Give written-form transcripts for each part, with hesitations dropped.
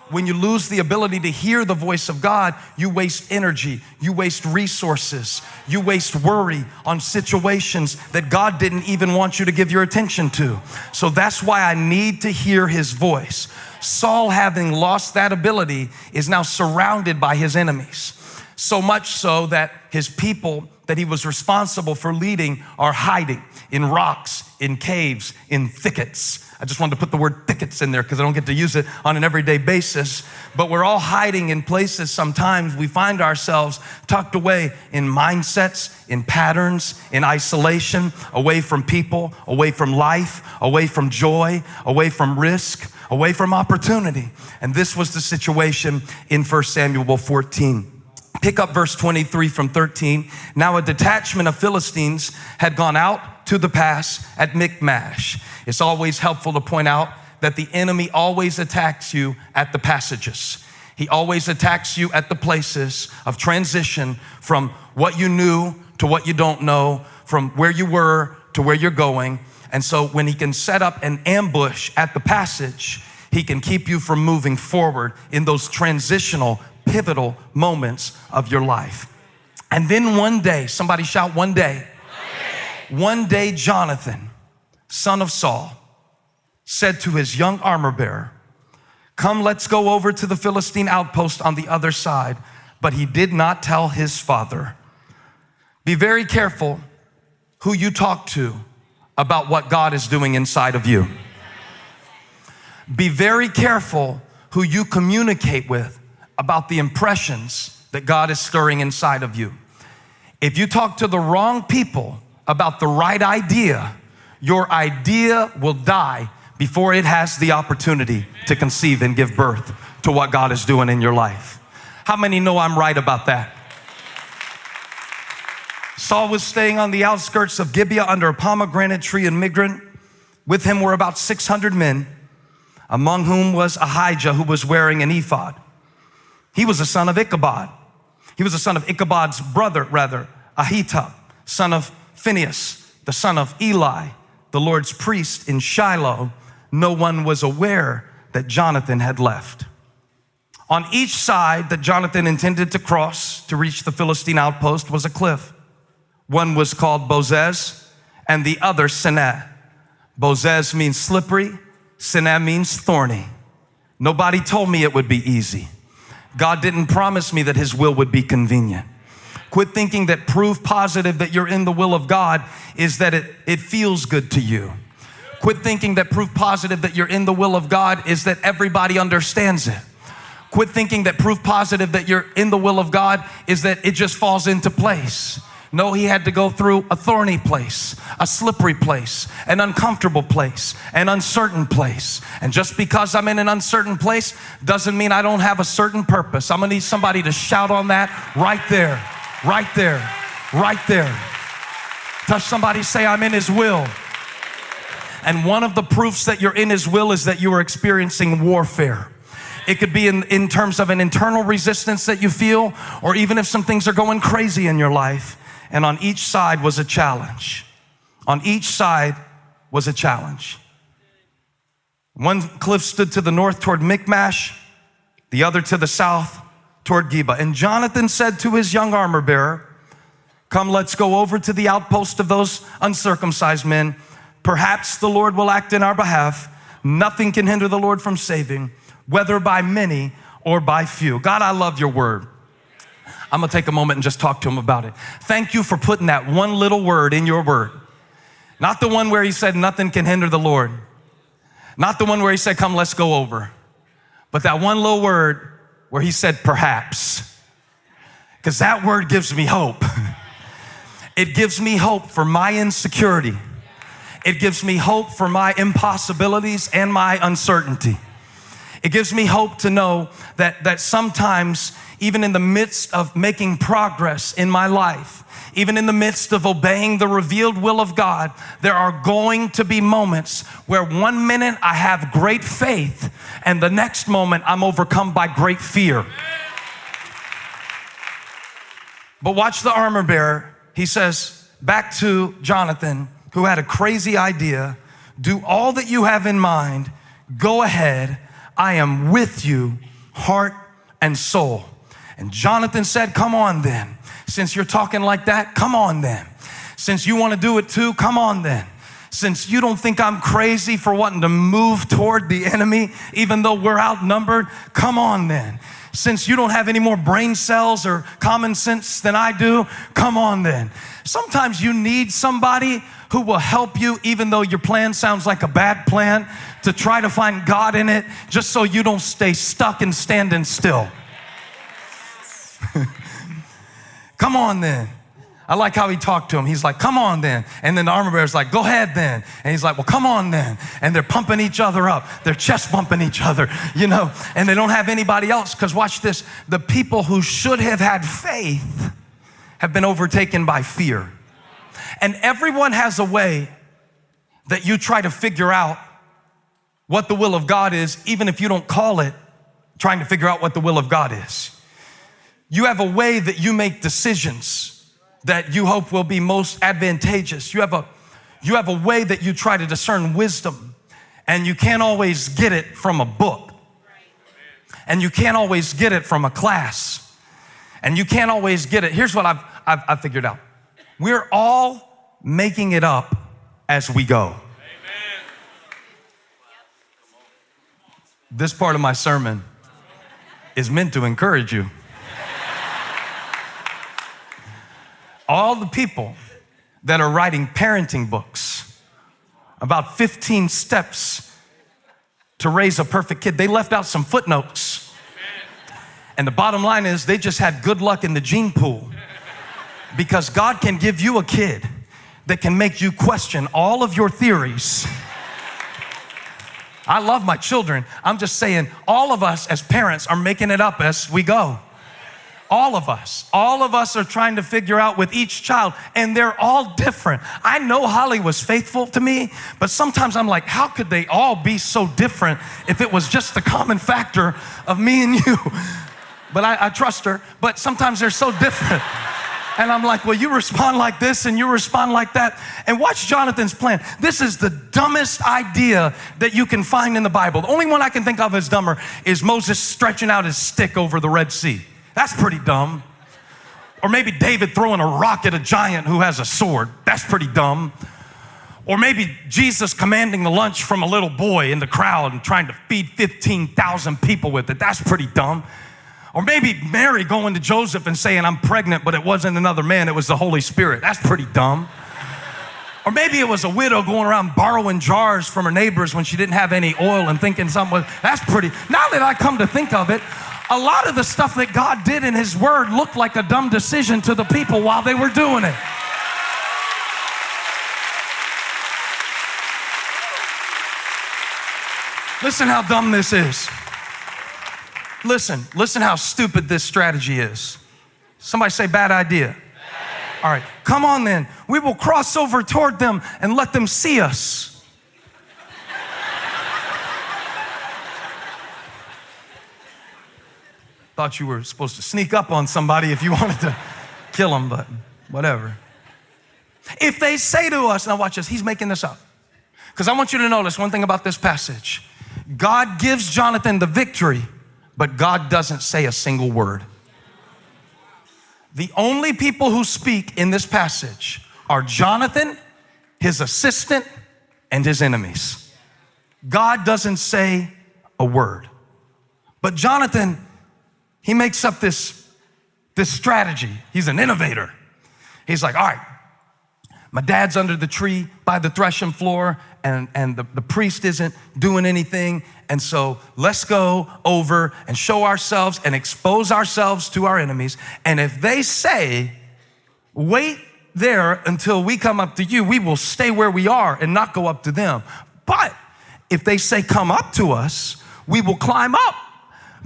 When you lose the ability to hear the voice of God, you waste energy, you waste resources, you waste worry on situations that God didn't even want you to give your attention to. So that's why I need to hear his voice. Saul, having lost that ability, is now surrounded by his enemies. So much so that his people that he was responsible for leading are hiding in rocks, in caves, in thickets. I just wanted to put the word thickets in there because I don't get to use it on an everyday basis. But we're all hiding in places. Sometimes we find ourselves tucked away in mindsets, in patterns, in isolation, away from people, away from life, away from joy, away from risk, away from opportunity. And this was the situation in 1 Samuel 14. Pick up verse 23 from 13. Now a detachment of Philistines had gone out to the pass at Michmash. It's always helpful to point out that the enemy always attacks you at the passages. He always attacks you at the places of transition from what you knew to what you don't know, from where you were to where you're going. And so when he can set up an ambush at the passage, he can keep you from moving forward in those transitional, pivotal moments of your life. And then one day, somebody shout, one day. One day, Jonathan, son of Saul, said to his young armor bearer, come, let's go over to the Philistine outpost on the other side. But he did not tell his father. Be very careful who you talk to about what God is doing inside of you. Be very careful who you communicate with about the impressions that God is stirring inside of you. If you talk to the wrong people about the right idea, your idea will die before it has the opportunity to conceive and give birth to what God is doing in your life. How many know I'm right about that? Saul was staying on the outskirts of Gibeah under a pomegranate tree in Migron. With him were about 600 men, among whom was Ahijah, who was wearing an ephod. He was the son of Ichabod. He was the son of Ichabod's brother, Ahitub, son of Phinehas, the son of Eli, the Lord's priest in Shiloh. No one was aware that Jonathan had left. On each side that Jonathan intended to cross to reach the Philistine outpost was a cliff. One was called Bozez and the other Seneh. Bozez means slippery, Seneh means thorny. Nobody told me it would be easy. God didn't promise me that his will would be convenient. Quit thinking that proof positive that you're in the will of God is that it feels good to you. Quit thinking that proof positive that you're in the will of God is that everybody understands it. Quit thinking that proof positive that you're in the will of God is that it just falls into place. No, he had to go through a thorny place, a slippery place, an uncomfortable place, an uncertain place. And just because I'm in an uncertain place doesn't mean I don't have a certain purpose. I'm gonna need somebody to shout on that right there, right there, right there. Touch somebody, say, I'm in his will. And one of the proofs that you're in his will is that you are experiencing warfare. It could be in terms of an internal resistance that you feel, or even if some things are going crazy in your life. And on each side was a challenge. On each side was a challenge. One cliff stood to the north toward Michmash, the other to the south toward Geba. And Jonathan said to his young armor bearer, come, let's go over to the outpost of those uncircumcised men. Perhaps the Lord will act in our behalf. Nothing can hinder the Lord from saving, whether by many or by few. God, I love your word. I'm gonna take a moment and just talk to him about it. Thank you for putting that one little word in your word. Not the one where he said nothing can hinder the Lord. Not the one where he said, come, let's go over. But that one little word where he said, perhaps. Because that word gives me hope. It gives me hope for my insecurity. It gives me hope for my impossibilities and my uncertainty. It gives me hope to know that sometimes, even in the midst of making progress in my life, even in the midst of obeying the revealed will of God, there are going to be moments where one minute I have great faith and the next moment I'm overcome by great fear. But watch the armor bearer. He says back to Jonathan, who had a crazy idea, do all that you have in mind. Go ahead. I am with you heart, and soul. And Jonathan said, come on then. Since you're talking like that, come on then. Since you want to do it too, come on then. Since you don't think I'm crazy for wanting to move toward the enemy, even though we're outnumbered, come on then. Since you don't have any more brain cells or common sense than I do, come on then. Sometimes you need somebody who will help you, even though your plan sounds like a bad plan, to try to find God in it, just so you don't stay stuck and standing still. Come on then. I like how he talked to him. He's like, come on then. And then the armor bearer's like, go ahead then. And he's like, well, come on then. And they're pumping each other up. They're chest bumping each other, and they don't have anybody else. Because watch this. The people who should have had faith have been overtaken by fear. And everyone has a way that you try to figure out what the will of God is, even if you don't call it trying to figure out what the will of God is. You have a way that you make decisions that you hope will be most advantageous. You have a way that you try to discern wisdom, and you can't always get it from a book. And you can't always get it from a class. And you can't always get it. Here's what I've figured out. We're all making it up as we go. Amen. This part of my sermon is meant to encourage you. All the people that are writing parenting books about 15 steps to raise a perfect kid, they left out some footnotes. And the bottom line is they just had good luck in the gene pool, because God can give you a kid that can make you question all of your theories. I love my children. I'm just saying, all of us as parents are making it up as we go. All of us are trying to figure out with each child, and they're all different. I know Holly was faithful to me, but sometimes I'm like, how could they all be so different if it was just the common factor of me and you? But I trust her, but sometimes they're so different. And I'm like, well, you respond like this and you respond like that. And watch Jonathan's plan. This is the dumbest idea that you can find in the Bible. The only one I can think of as dumber is Moses stretching out his stick over the Red Sea. That's pretty dumb. Or maybe David throwing a rock at a giant who has a sword. That's pretty dumb. Or maybe Jesus commanding the lunch from a little boy in the crowd and trying to feed 15,000 people with it. That's pretty dumb. Or maybe Mary going to Joseph and saying, I'm pregnant, but it wasn't another man, it was the Holy Spirit. That's pretty dumb. Or maybe it was a widow going around borrowing jars from her neighbors when she didn't have any oil and thinking something was, that's pretty. Now that I come to think of it, a lot of the stuff that God did in his word looked like a dumb decision to the people while they were doing it. Listen how dumb this is. Listen how stupid this strategy is. Somebody say bad idea. All right, come on then. We will cross over toward them and let them see us. Thought you were supposed to sneak up on somebody if you wanted to kill them, but whatever. If they say to us, now watch this, he's making this up. Because I want you to notice one thing about this passage. God gives Jonathan the victory, but God doesn't say a single word. The only people who speak in this passage are Jonathan, his assistant, and his enemies. God doesn't say a word. But Jonathan, he makes up this strategy. He's an innovator. He's like, all right, my dad's under the tree by the threshing floor, and the priest isn't doing anything. And so let's go over and show ourselves and expose ourselves to our enemies. And if they say, wait there until we come up to you, we will stay where we are and not go up to them. But if they say, come up to us, we will climb up,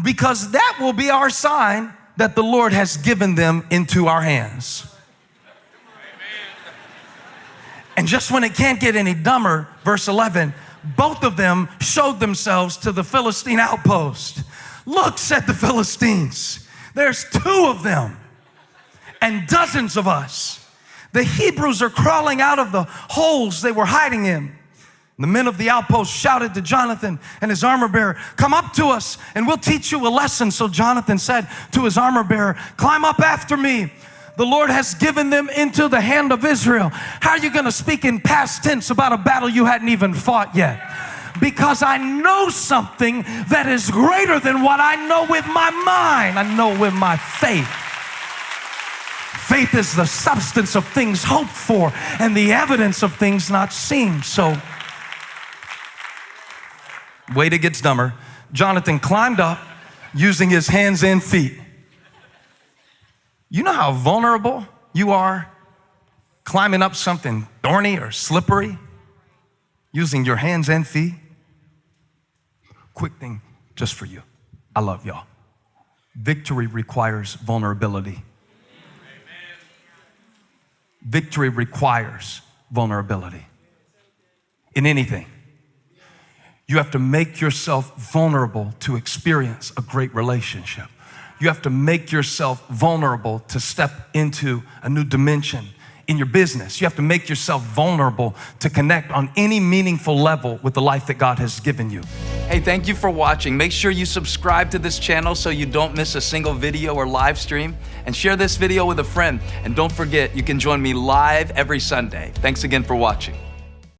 because that will be our sign that the Lord has given them into our hands. And just when it can't get any dumber, verse 11, both of them showed themselves to the Philistine outpost. Look, said the Philistines, there's 2 of them and dozens of us. The Hebrews are crawling out of the holes they were hiding in. The men of the outpost shouted to Jonathan and his armor bearer, "Come up to us and we'll teach you a lesson." So Jonathan said to his armor bearer, "Climb up after me. The Lord has given them into the hand of Israel." How are you going to speak in past tense about a battle you hadn't even fought yet? Because I know something that is greater than what I know with my mind. I know with my faith. Faith is the substance of things hoped for and the evidence of things not seen. So, wait, it gets dumber. Jonathan climbed up using his hands and feet. You know how vulnerable you are climbing up something thorny or slippery using your hands and feet? Quick thing just for you. I love y'all. Victory requires vulnerability. Victory requires vulnerability. In anything, you have to make yourself vulnerable to experience a great relationship. You have to make yourself vulnerable to step into a new dimension in your business. You have to make yourself vulnerable to connect on any meaningful level with the life that God has given you. Hey, thank you for watching. Make sure you subscribe to this channel so you don't miss a single video or live stream, and share this video with a friend. And don't forget, you can join me live every Sunday. Thanks again for watching.